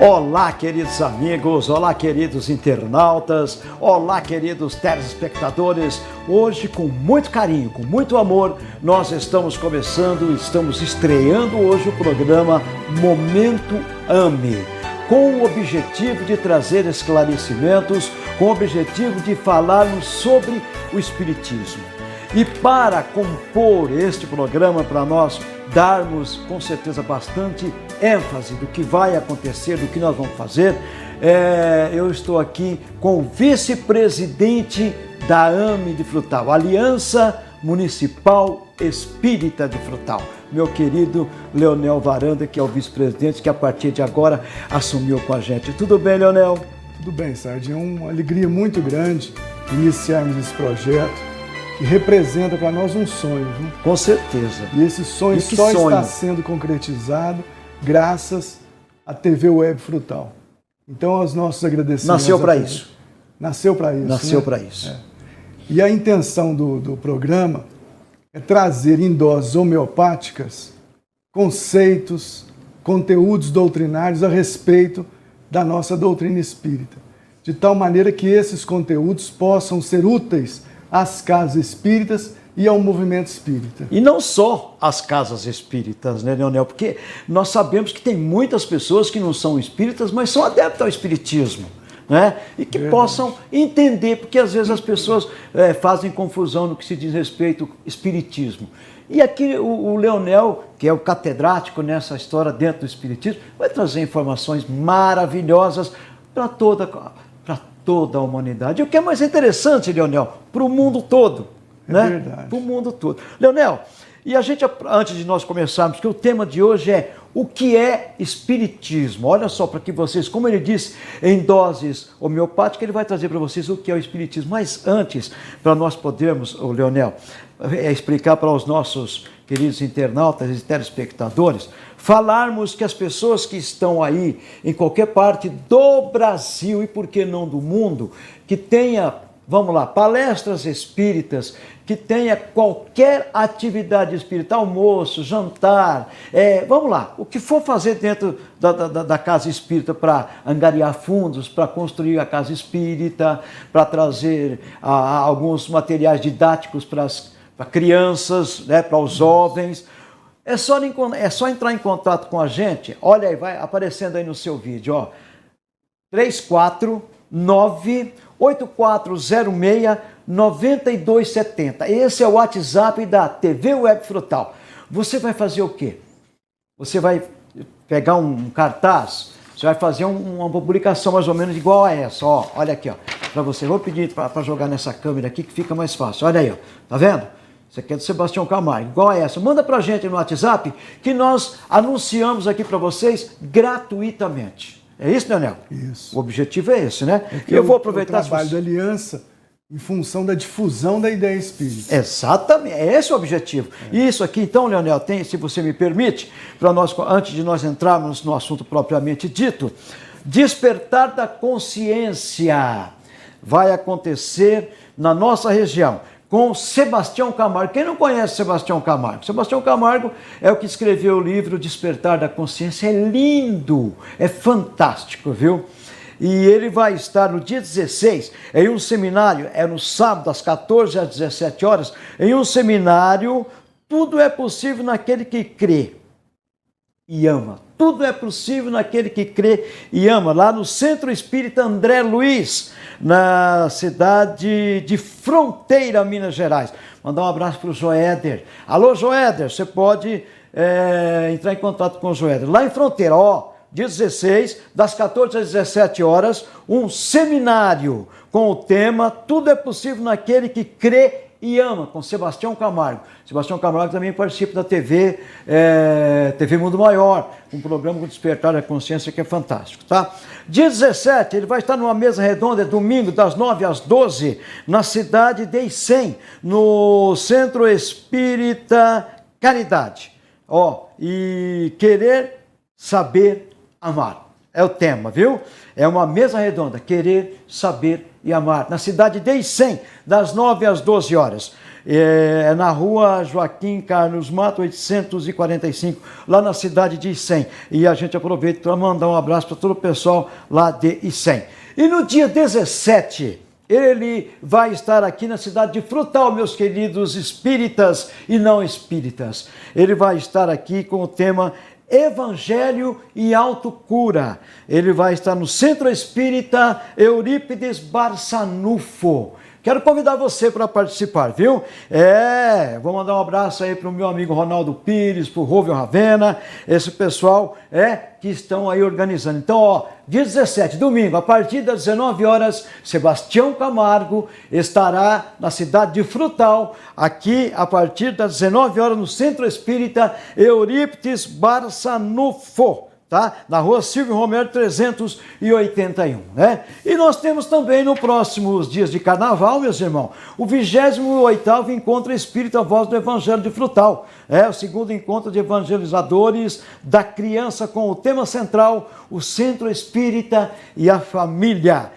Olá, queridos amigos, olá, queridos internautas, olá, queridos telespectadores. Hoje, com muito carinho, com muito amor, nós estamos estreando hoje o programa Momento AME, com o objetivo de trazer esclarecimentos, com o objetivo de falarmos sobre o Espiritismo. E para compor este programa, para nós darmos com certeza bastante ênfase do que vai acontecer, do que nós vamos fazer, eu estou aqui com o vice-presidente da AME de Frutal, Aliança Municipal Espírita de Frutal, meu querido Leonel Varanda, que é o vice-presidente, que a partir de agora assumiu com a gente. Tudo bem, Leonel? Tudo bem, Sardinha. É uma alegria muito grande iniciarmos esse projeto, que representa para nós um sonho, viu? Com certeza. E esse sonho está sendo concretizado graças à TV Web Frutal. Então, os nossos agradecimentos... Nasceu para isso. Nasceu para isso. Nasceu para isso. E a intenção do programa é trazer em doses homeopáticas conceitos, conteúdos doutrinários a respeito da nossa doutrina espírita, de tal maneira que esses conteúdos possam ser úteis às casas espíritas e ao movimento espírita. E não só as casas espíritas, né, Leonel? Porque nós sabemos que tem muitas pessoas que não são espíritas, mas são adeptas ao espiritismo, né? E que possam entender, porque às vezes as pessoas fazem confusão no que se diz respeito ao espiritismo. E aqui o Leonel, que é o catedrático nessa história dentro do espiritismo, vai trazer informações maravilhosas para toda a humanidade. E o que é mais interessante, Leonel, para o mundo todo, né? Verdade. Para o mundo todo. Leonel, e a gente, antes de nós começarmos, que o tema de hoje é o que é espiritismo. Olha só, para que vocês, como ele disse, em doses homeopáticas, ele vai trazer para vocês o que é o espiritismo. Mas antes, para nós podermos, o Leonel, explicar para os nossos queridos internautas e telespectadores, falarmos que as pessoas que estão aí em qualquer parte do Brasil e por que não do mundo, que tenha, vamos lá, palestras espíritas, que tenha qualquer atividade espírita, almoço, jantar, vamos lá, o que for fazer dentro da casa espírita para angariar fundos, para construir a casa espírita, para trazer alguns materiais didáticos para crianças, né, para os jovens. É só entrar em contato com a gente. Olha aí, vai aparecendo aí no seu vídeo, ó. 349-8406-9270. Esse é o WhatsApp da TV Web Frutal. Você vai fazer o quê? Você vai pegar um cartaz, você vai fazer uma publicação mais ou menos igual a essa, ó. Olha aqui, ó, para você. Vou pedir para jogar nessa câmera aqui que fica mais fácil. Olha aí, ó. Tá vendo? Isso aqui é do Sebastião Camargo, igual a essa. Manda pra gente no WhatsApp que nós anunciamos aqui para vocês gratuitamente. É isso, Leonel? Isso. O objetivo é esse, né? E eu vou aproveitar... o trabalho da aliança em função da difusão da ideia espírita. Exatamente, é esse o objetivo. E isso aqui, então, Leonel, tem, se você me permite, para nós, antes de nós entrarmos no assunto propriamente dito, despertar da consciência vai acontecer na nossa região, com Sebastião Camargo. Quem não conhece Sebastião Camargo? Sebastião Camargo é o que escreveu o livro Despertar da Consciência. É lindo, é fantástico, viu? E ele vai estar no dia 16, em um seminário, no sábado, das 14 às 17 horas, em um seminário, Tudo é Possível naquele que crê e ama. Tudo é possível naquele que crê e ama, lá no Centro Espírita André Luiz, na cidade de Fronteira, Minas Gerais. Mandar um abraço para o Joéder. Alô, Joéder, você pode entrar em contato com o Joéder. Lá em Fronteira, ó, dia 16, das 14 às 17 horas, um seminário com o tema Tudo é Possível naquele que crê e ama, com Sebastião Camargo. Sebastião Camargo também participa da TV Mundo Maior, um programa com Despertar da Consciência que é fantástico, tá? Dia 17, ele vai estar numa mesa redonda, domingo, das 9 às 12, na cidade de Icém, no Centro Espírita Caridade. Ó, e querer, saber, amar. É o tema, viu? É uma mesa redonda, querer, saber e amar, na cidade de Icém, das 9 às 12 horas. É na rua Joaquim Carlos Mato, 845, lá na cidade de Icém. E a gente aproveita para mandar um abraço para todo o pessoal lá de Icém. E no dia 17, ele vai estar aqui na cidade de Frutal, meus queridos espíritas e não espíritas. Ele vai estar aqui com o tema Evangelho e Autocura. Ele vai estar no Centro Espírita Eurípides Barçanufo. Quero convidar você para participar, viu? Vou mandar um abraço aí para o meu amigo Ronaldo Pires, para o Rovio Ravena, esse pessoal que estão aí organizando. Então, dia 17, domingo, a partir das 19 horas, Sebastião Camargo estará na cidade de Frutal, aqui a partir das 19 horas no Centro Espírita Eurípides Barçanufo. Tá? Na rua Silvio Romero 381, né? E nós temos também nos próximos dias de carnaval, meus irmãos, o 28º Encontro Espírita Voz do Evangelho de Frutal. O segundo encontro de evangelizadores da criança com o tema central, o Centro Espírita e a Família.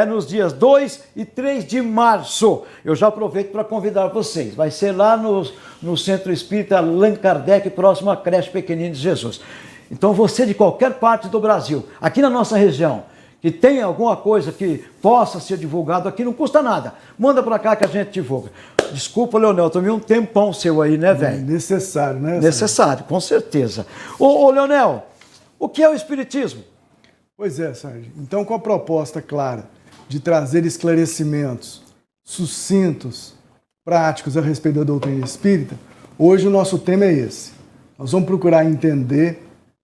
Nos dias 2 e 3 de março. Eu já aproveito para convidar vocês. Vai ser lá no Centro Espírita Allan Kardec, próximo à creche Pequenino de Jesus. Então você de qualquer parte do Brasil, aqui na nossa região, que tem alguma coisa que possa ser divulgado aqui, não custa nada. Manda para cá que a gente divulga. Desculpa, Leonel, tomei um tempão seu aí, né, velho? Necessário, né? Necessário, com certeza. Ô, Leonel, o que é o Espiritismo? Pois é, Sérgio. Então, com a proposta clara de trazer esclarecimentos sucintos, práticos a respeito da doutrina espírita, hoje o nosso tema é esse. Nós vamos procurar entender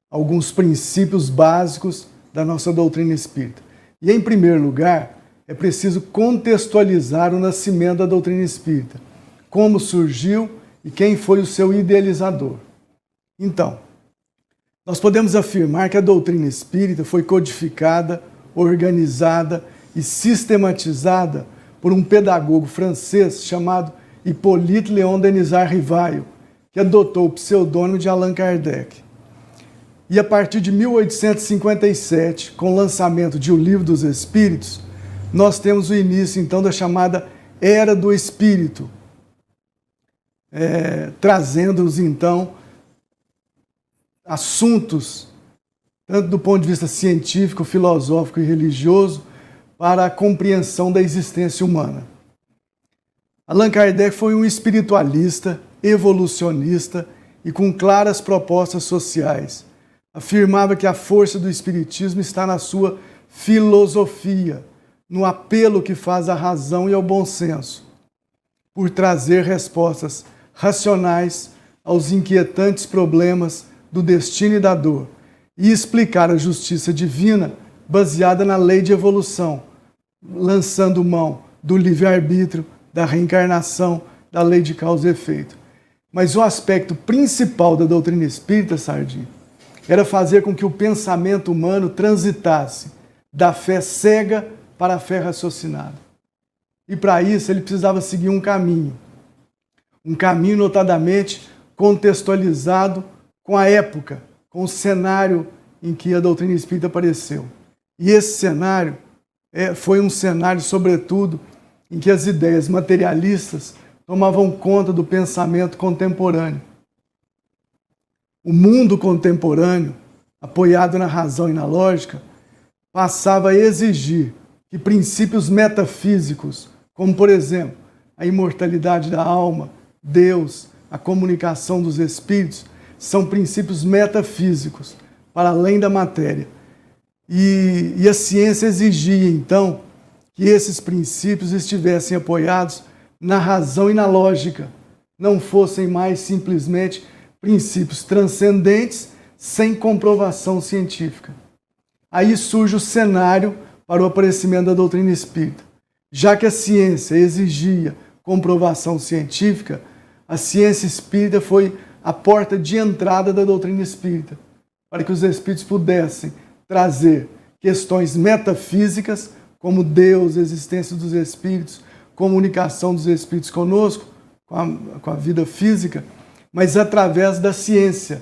alguns princípios básicos da nossa doutrina espírita. E, em primeiro lugar, é preciso contextualizar o nascimento da doutrina espírita, como surgiu e quem foi o seu idealizador. Então, nós podemos afirmar que a doutrina espírita foi codificada, organizada e sistematizada por um pedagogo francês chamado Hippolyte Léon Denisard Rivail, que adotou o pseudônimo de Allan Kardec. E a partir de 1857, com o lançamento de O Livro dos Espíritos, nós temos o início, então, da chamada Era do Espírito, trazendo-nos, então, assuntos, tanto do ponto de vista científico, filosófico e religioso, para a compreensão da existência humana. Allan Kardec foi um espiritualista, evolucionista e com claras propostas sociais. Afirmava que a força do espiritismo está na sua filosofia, no apelo que faz à razão e ao bom senso, por trazer respostas racionais aos inquietantes problemas do destino e da dor, e explicar a justiça divina baseada na lei de evolução, lançando mão do livre-arbítrio, da reencarnação, da lei de causa e efeito. Mas o aspecto principal da doutrina espírita, Sardinha, era fazer com que o pensamento humano transitasse da fé cega para a fé raciocinada. E para isso ele precisava seguir um caminho notadamente contextualizado com a época, com o cenário em que a doutrina espírita apareceu. E esse cenário foi um cenário, sobretudo, em que as ideias materialistas tomavam conta do pensamento contemporâneo. O mundo contemporâneo, apoiado na razão e na lógica, passava a exigir que princípios metafísicos, como, por exemplo, a imortalidade da alma, Deus, a comunicação dos espíritos, são princípios metafísicos, para além da matéria. E a ciência exigia, então, que esses princípios estivessem apoiados na razão e na lógica, não fossem mais simplesmente princípios transcendentes sem comprovação científica. Aí surge o cenário para o aparecimento da doutrina espírita. Já que a ciência exigia comprovação científica, a ciência espírita foi a porta de entrada da doutrina espírita, para que os espíritos pudessem trazer questões metafísicas, como Deus, existência dos espíritos, comunicação dos espíritos conosco, com a vida física, mas através da ciência.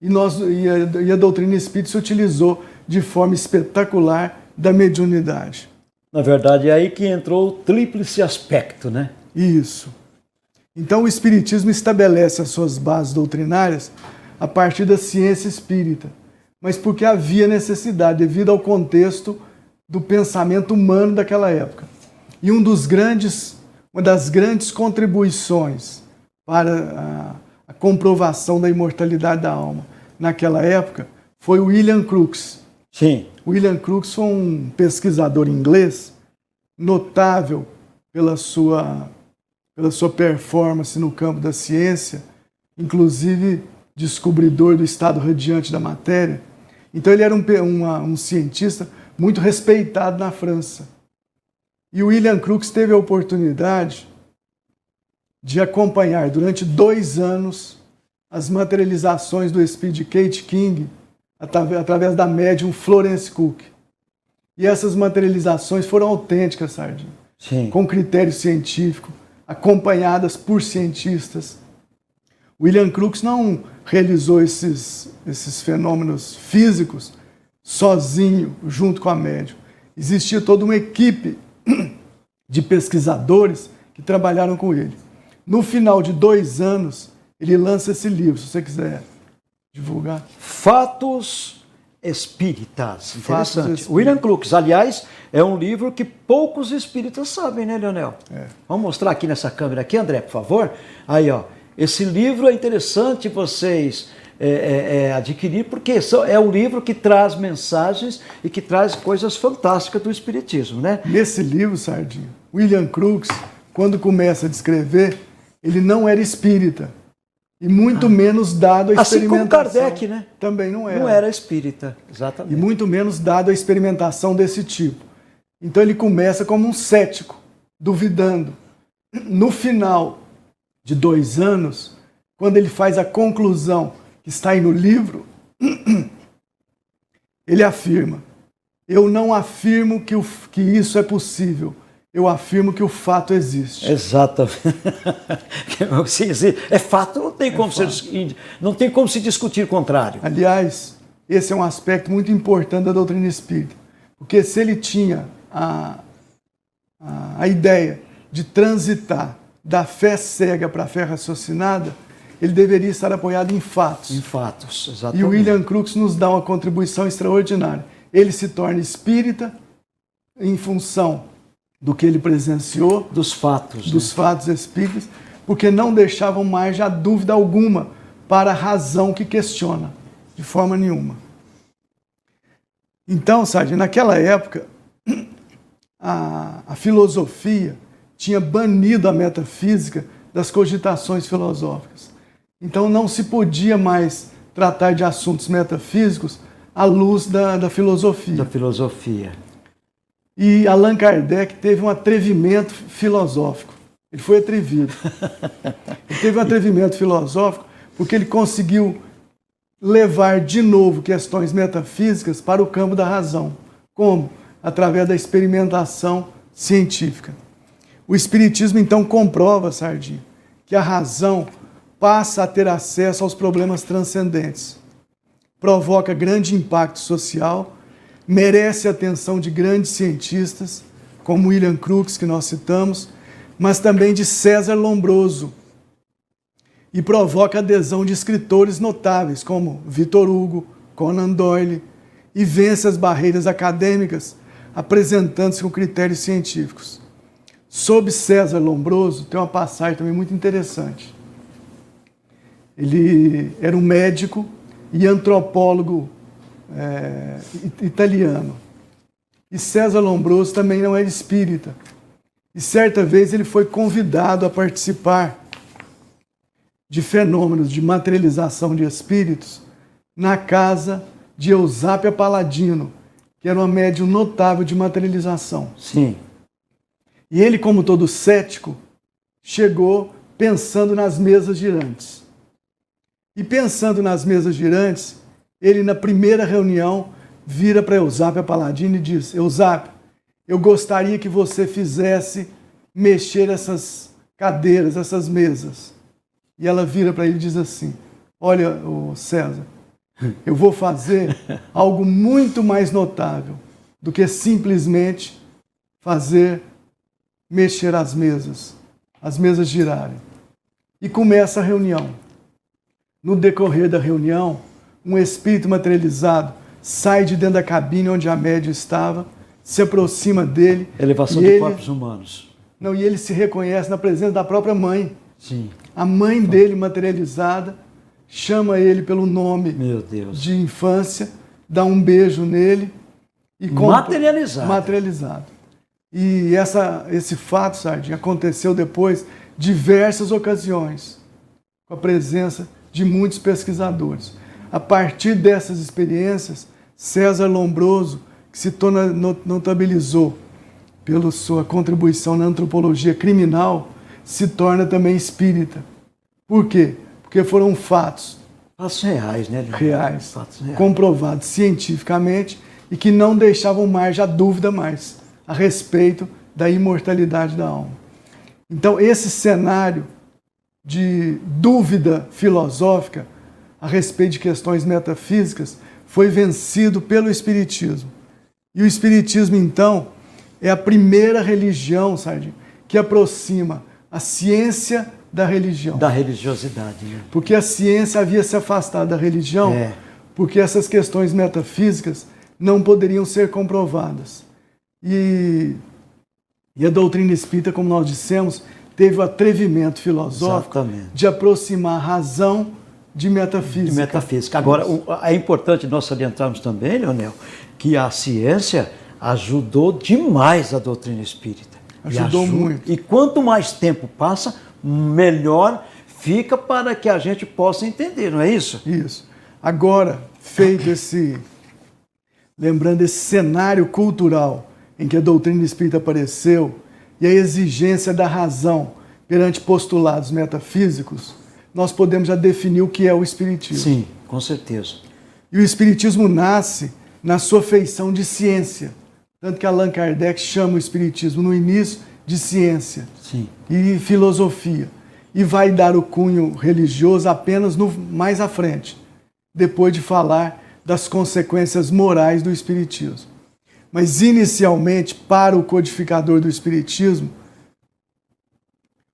E a doutrina espírita se utilizou de forma espetacular da mediunidade. Na verdade, é aí que entrou o tríplice aspecto, né? Isso. Então o Espiritismo estabelece as suas bases doutrinárias a partir da ciência espírita, mas porque havia necessidade, devido ao contexto do pensamento humano daquela época. E uma das grandes contribuições para a comprovação da imortalidade da alma naquela época foi William Crookes. Sim. William Crookes foi um pesquisador inglês notável pela sua performance no campo da ciência, inclusive descobridor do estado radiante da matéria. Então ele era um cientista muito respeitado na França. E o William Crookes teve a oportunidade de acompanhar durante 2 anos as materializações do espírito de Kate King através da médium Florence Cook. E essas materializações foram autênticas, Sardinha. Sim. Com critério científico, acompanhadas por cientistas. William Crookes não realizou esses fenômenos físicos sozinho, junto com a médium. Existia toda uma equipe de pesquisadores que trabalharam com ele. No final de 2 anos, ele lança esse livro, se você quiser divulgar. Fatos Espíritas. Fatos Interessante. Espíritas. William Crookes, aliás, é um livro que poucos espíritas sabem, né, Leonel? É. Vamos mostrar aqui nessa câmera aqui, André, por favor. Aí, ó. Esse livro é interessante vocês adquirir, porque é um livro que traz mensagens e que traz coisas fantásticas do espiritismo, né? Nesse livro, Sardinha, William Crookes, quando começa a descrever, ele não era espírita. E muito menos dado a Assim como experimentação. Kardec, né? Também não era. Não era espírita, E exatamente. muito menos dado a experimentação desse tipo. Então ele começa como um cético, duvidando. No final de 2 anos, quando ele faz a conclusão que está aí no livro, ele afirma: eu não afirmo que isso é possível, eu afirmo que o fato existe. Exatamente. É fato, não tem como se discutir o contrário. Aliás, esse é um aspecto muito importante da doutrina espírita, porque se ele tinha a ideia de transitar da fé cega para a fé raciocinada, ele deveria estar apoiado em fatos. Em fatos, E exatamente. o William Crookes nos dá uma contribuição extraordinária. Ele se torna espírita em função do que ele presenciou, Dos fatos. dos fatos espíritas, porque não deixavam mais já dúvida alguma para a razão que questiona, de forma nenhuma. Então, Sardinha, naquela época, a filosofia tinha banido a metafísica das cogitações filosóficas. Então não se podia mais tratar de assuntos metafísicos à luz da filosofia. Da filosofia. E Allan Kardec teve um atrevimento filosófico. Ele foi atrevido. Ele teve um atrevimento filosófico porque ele conseguiu levar de novo questões metafísicas para o campo da razão. Como? Através da experimentação científica. O Espiritismo, então, comprova, Sardinha, que a razão passa a ter acesso aos problemas transcendentes. Provoca grande impacto social, merece a atenção de grandes cientistas, como William Crookes, que nós citamos, mas também de César Lombroso, e provoca a adesão de escritores notáveis, como Victor Hugo, Conan Doyle, e vence as barreiras acadêmicas, apresentando-se com critérios científicos. Sobre César Lombroso, tem uma passagem também muito interessante. Ele era um médico e antropólogo italiano. E César Lombroso também não era espírita. E certa vez ele foi convidado a participar de fenômenos de materialização de espíritos na casa de Eusápia Paladino, que era uma médium notável de materialização. Sim. E ele, como todo cético, chegou pensando nas mesas girantes. E pensando nas mesas girantes, ele, na primeira reunião, vira para Eusápia Paladino e diz: Eusápia, eu gostaria que você fizesse mexer essas cadeiras, essas mesas. E ela vira para ele e diz assim: olha, César, eu vou fazer algo muito mais notável do que simplesmente fazer mexer as mesas girarem. E começa a reunião. No decorrer da reunião, um espírito materializado sai de dentro da cabine onde a médium estava, se aproxima dele. Elevação de corpos humanos. Não, e ele se reconhece na presença da própria mãe. Sim. A mãe dele materializada chama ele pelo nome Meu Deus. de infância, dá um beijo nele. E materializado. E esse fato, Sardinha, aconteceu depois diversas ocasiões, com a presença de muitos pesquisadores. A partir dessas experiências, César Lombroso, que se notabilizou pela sua contribuição na antropologia criminal, se torna também espírita. Por quê? Porque foram fatos reais, né? Reais, Fatos reais, comprovados cientificamente e que não deixavam margem à dúvida mais a respeito da imortalidade da alma. Então, esse cenário de dúvida filosófica a respeito de questões metafísicas foi vencido pelo Espiritismo. E o Espiritismo, então, é a primeira religião, Sardinha, que aproxima a ciência da religião. Da religiosidade, né? Porque a ciência havia se afastado da religião, porque essas questões metafísicas não poderiam ser comprovadas. E a doutrina espírita, como nós dissemos, teve o atrevimento filosófico de aproximar a razão de metafísica. De metafísica. Agora, é importante nós salientarmos também, Leonel, que a ciência ajudou demais a doutrina espírita. Ajudou muito. E quanto mais tempo passa, melhor fica para que a gente possa entender, não é isso? Isso. Agora, feito lembrando esse cenário cultural em que a doutrina espírita apareceu e a exigência da razão perante postulados metafísicos, nós podemos já definir o que é o espiritismo. Sim, com certeza. E o espiritismo nasce na sua feição de ciência. Tanto que Allan Kardec chama o espiritismo no início de ciência. Sim. E filosofia. E vai dar o cunho religioso apenas mais à frente, depois de falar das consequências morais do espiritismo. Mas inicialmente, para o codificador do espiritismo,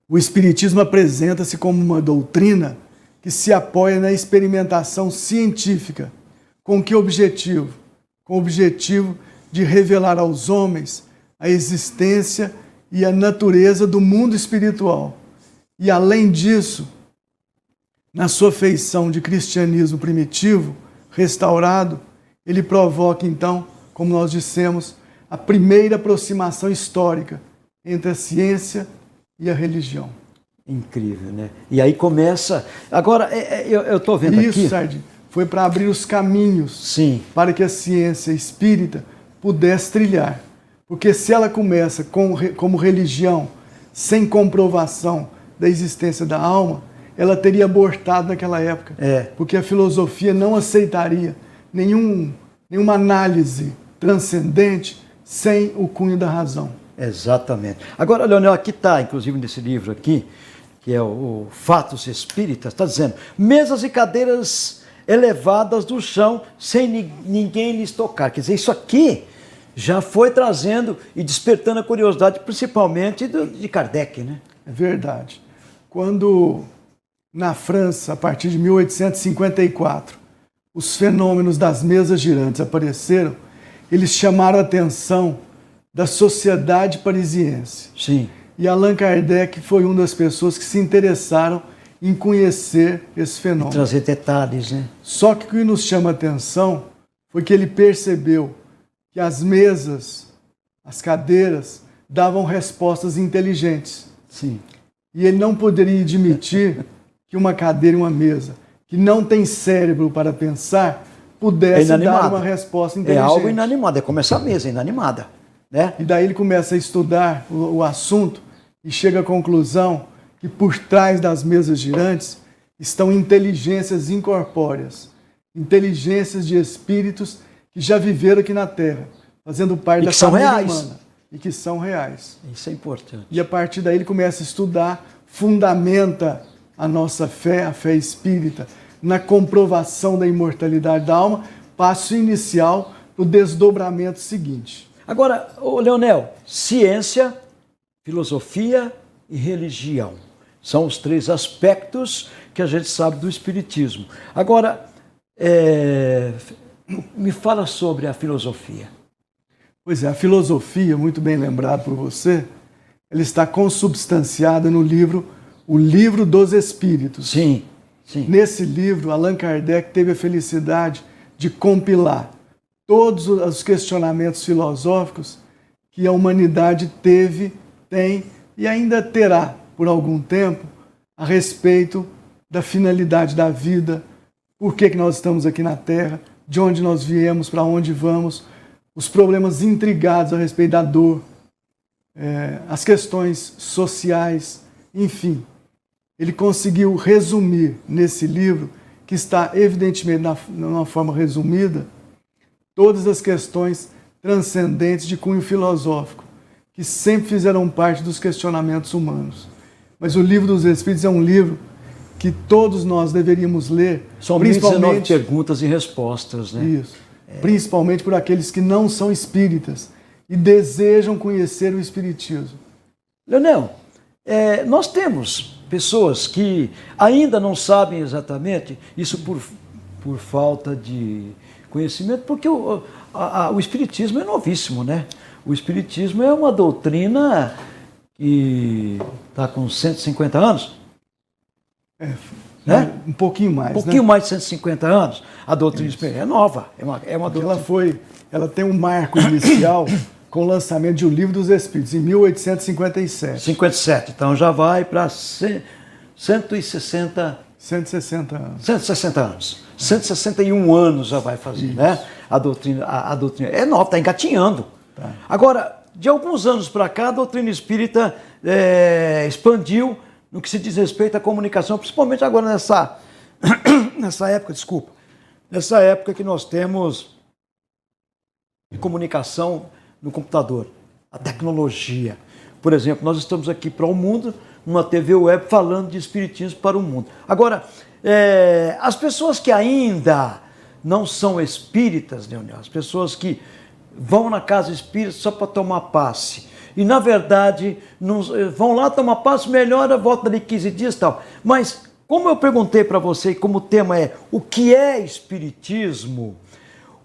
o espiritismo apresenta-se como uma doutrina que se apoia na experimentação científica. Com que objetivo? Com o objetivo de revelar aos homens a existência e a natureza do mundo espiritual. E além disso, na sua feição de cristianismo primitivo, restaurado, ele provoca então, como nós dissemos, a primeira aproximação histórica entre a ciência e a religião. Incrível, né? E aí começa... Agora, eu estou vendo aqui... Isso, Sardinha, foi para abrir os caminhos para que a ciência espírita pudesse trilhar. Porque se ela começa como religião, sem comprovação da existência da alma, ela teria abortado naquela época. Porque a filosofia não aceitaria nenhuma análise transcendente sem o cunho da razão. Exatamente. Agora, Leonel, aqui está, inclusive nesse livro aqui, que é o Fatos Espíritas, está dizendo: mesas e cadeiras elevadas do chão sem ninguém lhes tocar. Quer dizer, isso aqui já foi trazendo e despertando a curiosidade, principalmente de Kardec, né? É verdade. Quando na França, a partir de 1854, os fenômenos das mesas girantes apareceram, eles chamaram a atenção da sociedade parisiense. Sim. E Allan Kardec foi uma das pessoas que se interessaram em conhecer esse fenômeno. E trazer detalhes, né? Só que o que nos chama a atenção foi que ele percebeu que as mesas, as cadeiras, davam respostas inteligentes. Sim. E ele não poderia admitir que uma cadeira e uma mesa que não tem cérebro para pensar pudesse dar uma resposta inteligente. É algo inanimado, é como essa mesa, inanimada. Né? E daí ele começa a estudar o assunto e chega à conclusão que por trás das mesas girantes estão inteligências incorpóreas, inteligências de espíritos que já viveram aqui na Terra, fazendo parte da família humana. E que são reais. Isso é importante. E a partir daí ele começa a estudar, fundamenta a nossa fé, a fé espírita, na comprovação da imortalidade da alma, passo inicial para o desdobramento seguinte. Agora, Leonel, ciência, filosofia e religião. São os 3 aspectos que a gente sabe do Espiritismo. Agora, me fala sobre a filosofia. Pois é, a filosofia, muito bem lembrado por você, ela está consubstanciada no livro O Livro dos Espíritos. Sim, sim. Nesse livro, Allan Kardec teve a felicidade de compilar todos os questionamentos filosóficos que a humanidade teve, tem e ainda terá por algum tempo a respeito da finalidade da vida, por que nós estamos aqui na Terra, de onde nós viemos, para onde vamos, os problemas intrigados a respeito da dor, as questões sociais, enfim. Ele conseguiu resumir nesse livro, que está evidentemente numa forma resumida, todas as questões transcendentes de cunho filosófico, que sempre fizeram parte dos questionamentos humanos. Mas o Livro dos Espíritos é um livro que todos nós deveríamos ler. São 19 perguntas e respostas, né? Isso. Principalmente por aqueles que não são espíritas e desejam conhecer o Espiritismo. Leonel, nós temos pessoas que ainda não sabem exatamente, isso por falta de conhecimento, porque o Espiritismo é novíssimo, né? O Espiritismo é uma doutrina que está com 150 anos. Né? Um pouquinho mais. Um pouquinho mais de 150 anos. A doutrina espírita é nova. É uma doutrina. Ela tem um marco inicial com o lançamento de O Livro dos Espíritos, em 1857. 57. Então já vai para 160 anos. 160 anos. 161 anos já vai fazer, isso, né? A doutrina é nova, está engatinhando. Tá. Agora, de alguns anos para cá, a doutrina espírita expandiu no que se diz respeito à comunicação, principalmente agora nessa época, nessa época que nós temos de comunicação no computador, a tecnologia. Por exemplo, nós estamos aqui para o mundo, numa TV web, falando de espiritismo para o mundo. Agora, as pessoas que ainda não são espíritas, Leonel, as pessoas que vão na casa espírita só para tomar passe, e na verdade vão lá tomar passe, melhora, volta dali 15 dias e tal. Mas, como eu perguntei para você, e como o tema é o que é espiritismo,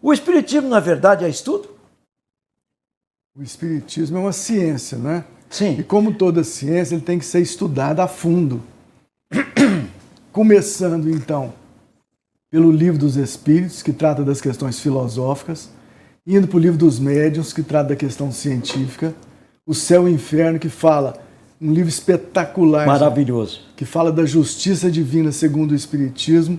o espiritismo na verdade é estudo? O espiritismo é uma ciência, né? Sim. E como toda ciência, ele tem que ser estudado a fundo. Começando, então, pelo Livro dos Espíritos, que trata das questões filosóficas, indo para o Livro dos Médiuns, que trata da questão científica, O Céu e o Inferno, que fala, um livro espetacular. Maravilhoso. Que fala da justiça divina segundo o Espiritismo,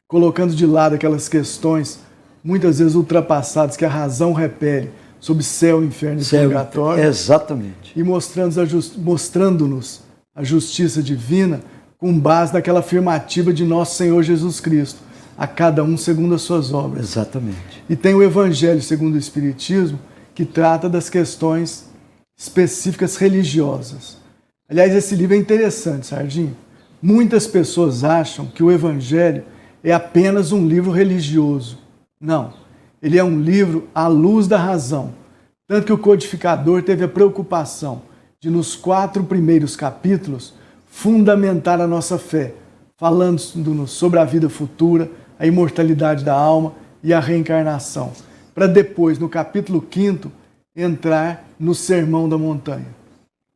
colocando de lado aquelas questões, muitas vezes ultrapassadas, que a razão repele, sobre céu, inferno e purgatório. Exatamente. E mostrando-nos a justiça divina com base naquela afirmativa de nosso Senhor Jesus Cristo, a cada um segundo as suas obras. Exatamente. E tem o Evangelho segundo o Espiritismo, que trata das questões específicas religiosas. Aliás, esse livro é interessante, Sardinho. Muitas pessoas acham que o Evangelho é apenas um livro religioso. Não. Ele é um livro à luz da razão. Tanto que o codificador teve a preocupação de, nos 4 primeiros capítulos, fundamentar a nossa fé, falando-nos sobre a vida futura, a imortalidade da alma e a reencarnação. Para depois, no capítulo 5º, entrar no Sermão da Montanha.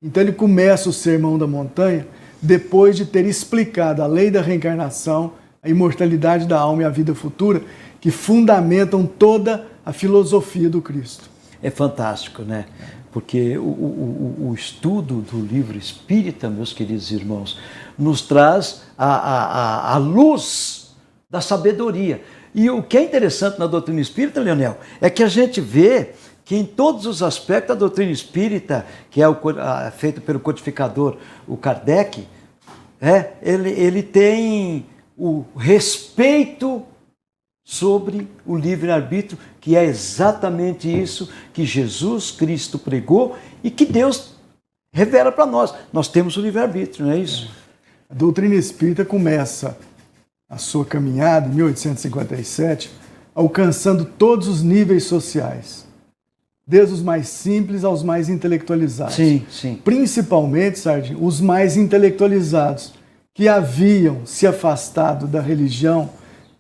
Então ele começa o Sermão da Montanha depois de ter explicado a lei da reencarnação, a imortalidade da alma e a vida futura, que fundamentam toda a filosofia do Cristo. É fantástico, né? Porque o estudo do livro espírita, meus queridos irmãos, nos traz a luz da sabedoria. E o que é interessante na doutrina espírita, Leonel, é que a gente vê que em todos os aspectos a doutrina espírita, que é feito pelo codificador, o Kardec, ele tem o respeito sobre o livre-arbítrio, que é exatamente isso que Jesus Cristo pregou e que Deus revela para nós. Nós temos o livre-arbítrio, não é isso? A doutrina espírita começa a sua caminhada em 1857, alcançando todos os níveis sociais. desde os mais simples aos mais intelectualizados. Sim, sim. Principalmente, Sardinha, os mais intelectualizados, que haviam se afastado da religião,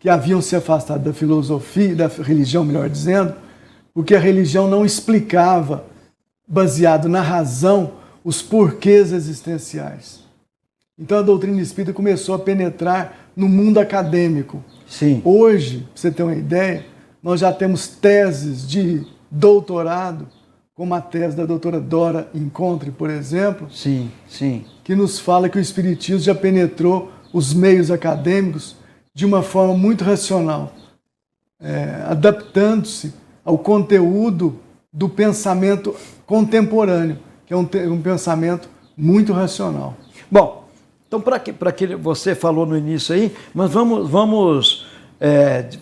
que haviam se afastado da filosofia, da religião, melhor dizendo, porque a religião não explicava, baseado na razão, os porquês existenciais. Então a doutrina espírita começou a penetrar no mundo acadêmico. Sim. Hoje, para você ter uma ideia, nós já temos teses de doutorado, como a tese da doutora Dora Encontre, por exemplo, Sim, sim. que nos fala que o espiritismo já penetrou os meios acadêmicos de uma forma muito racional, adaptando-se ao conteúdo do pensamento contemporâneo, que é um pensamento muito racional. Bom, então para que você falou no início aí, mas vamos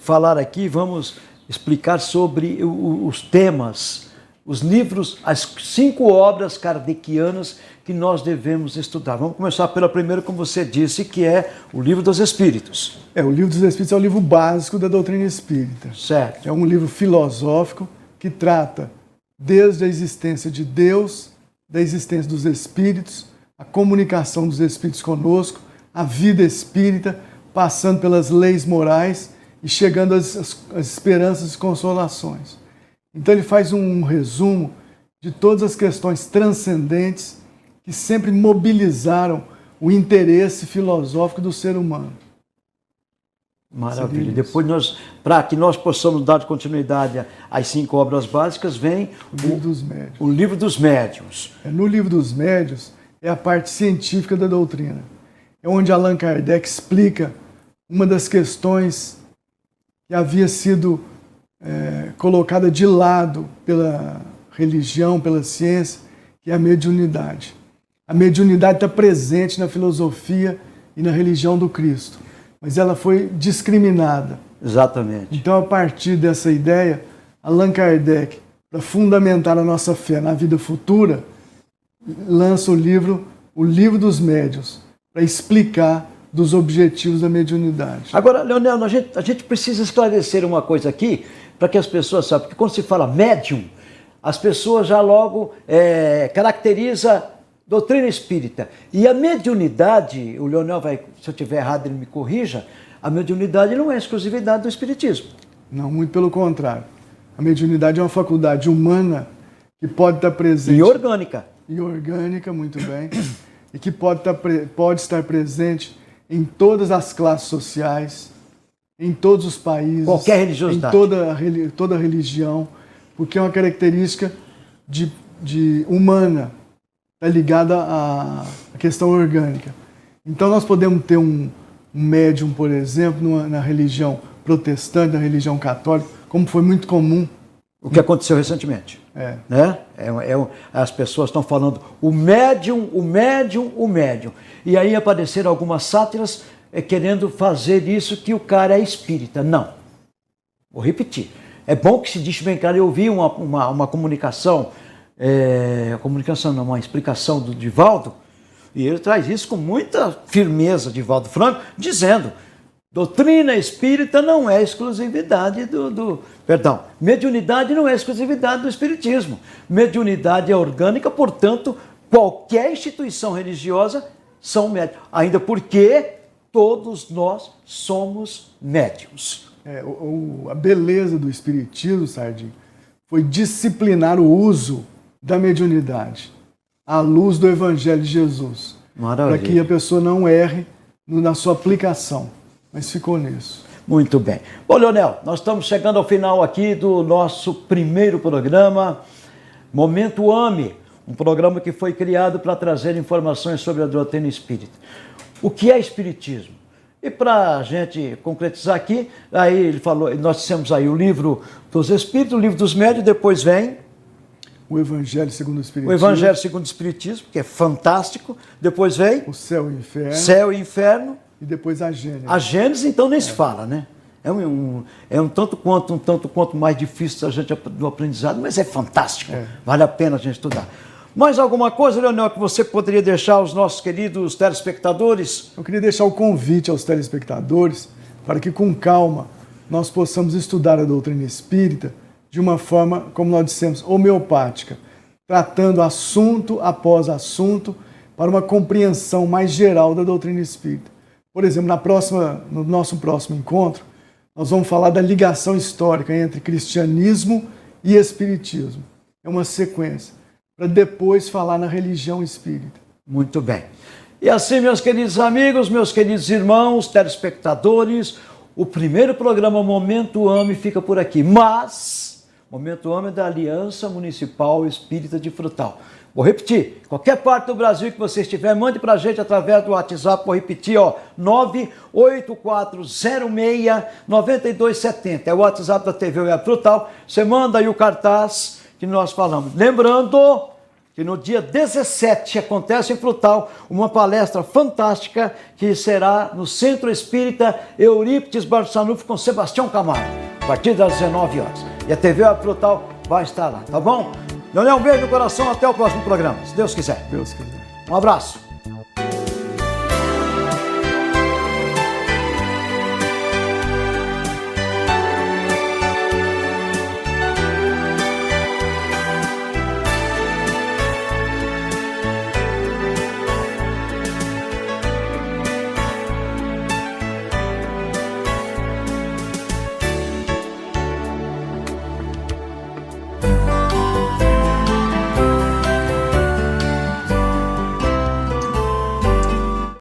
falar aqui, vamos explicar sobre os temas, os livros, as 5 obras kardecianas que nós devemos estudar. Vamos começar pela primeira, como você disse, que é o Livro dos Espíritos. O Livro dos Espíritos é o livro básico da doutrina espírita. Certo. É um livro filosófico que trata desde a existência de Deus, da existência dos espíritos, a comunicação dos espíritos conosco, a vida espírita, passando pelas leis morais e chegando às esperanças e consolações. Então ele faz um resumo de todas as questões transcendentes que sempre mobilizaram o interesse filosófico do ser humano. Maravilha. Depois, para que nós possamos dar continuidade às 5 obras básicas, vem o Livro dos Médiuns. O Livro dos Médiuns. No Livro dos Médiuns é a parte científica da doutrina. É onde Allan Kardec explica uma das questões que havia sido colocada de lado pela religião, pela ciência, que é a mediunidade. A mediunidade está presente na filosofia e na religião do Cristo, mas ela foi discriminada. Exatamente. Então, a partir dessa ideia, Allan Kardec, para fundamentar a nossa fé na vida futura, lança o livro dos Médiuns, para explicar dos objetivos da mediunidade. Agora, Leonel, a gente precisa esclarecer uma coisa aqui, para que as pessoas saibam, porque quando se fala médium, as pessoas já logo caracteriza doutrina espírita. E a mediunidade, o Leonel vai, se eu estiver errado, ele me corrija, a mediunidade não é exclusividade do espiritismo. Não, muito pelo contrário. A mediunidade é uma faculdade humana que pode estar presente... E orgânica. E orgânica, muito bem. E que pode estar presente em todas as classes sociais, em todos os países, qualquer religiosidade, em toda religião, porque é uma característica humana, está ligada à questão orgânica. Então nós podemos ter um médium, por exemplo, na religião protestante, na religião católica, como foi muito comum. O que aconteceu recentemente. Né? As pessoas estão falando o médium. E aí apareceram algumas sátiras querendo fazer isso que o cara é espírita. Não. Vou repetir. É bom que se deixe bem claro. Eu ouvi uma comunicação, uma explicação do Divaldo, e ele traz isso com muita firmeza, Divaldo Franco, dizendo: doutrina espírita não é exclusividade mediunidade não é exclusividade do espiritismo. Mediunidade é orgânica, portanto, qualquer instituição religiosa são médiums. Ainda porque todos nós somos médiums. A beleza do espiritismo, Sardinha, foi disciplinar o uso da mediunidade à luz do Evangelho de Jesus. Maravilha. Para que a pessoa não erre na sua aplicação. Mas ficou nisso. Muito bem. Bom, Leonel, nós estamos chegando ao final aqui do nosso primeiro programa, Momento AME, um programa que foi criado para trazer informações sobre a doutrina espírita. O que é espiritismo? E para a gente concretizar aqui, aí ele falou, nós dissemos aí o Livro dos Espíritos, o Livro dos Médiuns, depois vem o Evangelho segundo o Espiritismo. O Evangelho segundo o Espiritismo, que é fantástico. Depois vem o Céu e o Inferno. Céu e Inferno. E depois a Gênesis. A Gênesis, então, nem se fala, né? É um tanto quanto mais difícil do aprendizado, mas é fantástico. Vale a pena a gente estudar. Mais alguma coisa, Leonel, que você poderia deixar aos nossos queridos telespectadores? Eu queria deixar o convite aos telespectadores para que, com calma, nós possamos estudar a doutrina espírita de uma forma, como nós dissemos, homeopática, tratando assunto após assunto para uma compreensão mais geral da doutrina espírita. Por exemplo, no nosso próximo encontro, nós vamos falar da ligação histórica entre cristianismo e espiritismo. É uma sequência, para depois falar na religião espírita. Muito bem. E assim, meus queridos amigos, meus queridos irmãos, telespectadores, o primeiro programa Momento AME fica por aqui, mas Momento AME é da Aliança Municipal Espírita de Frutal. Vou repetir, qualquer parte do Brasil que você estiver, mande para a gente através do WhatsApp, vou repetir, 98406-9270. É o WhatsApp da TV Web Frutal. Você manda aí o cartaz que nós falamos. Lembrando que no dia 17 acontece em Frutal uma palestra fantástica que será no Centro Espírita Eurípides Barçanufo com Sebastião Camargo, a partir das 19 horas. E a TV Web Frutal vai estar lá, tá bom? Leonel, um beijo no coração, até o próximo programa, se Deus quiser. Deus quiser. Um abraço.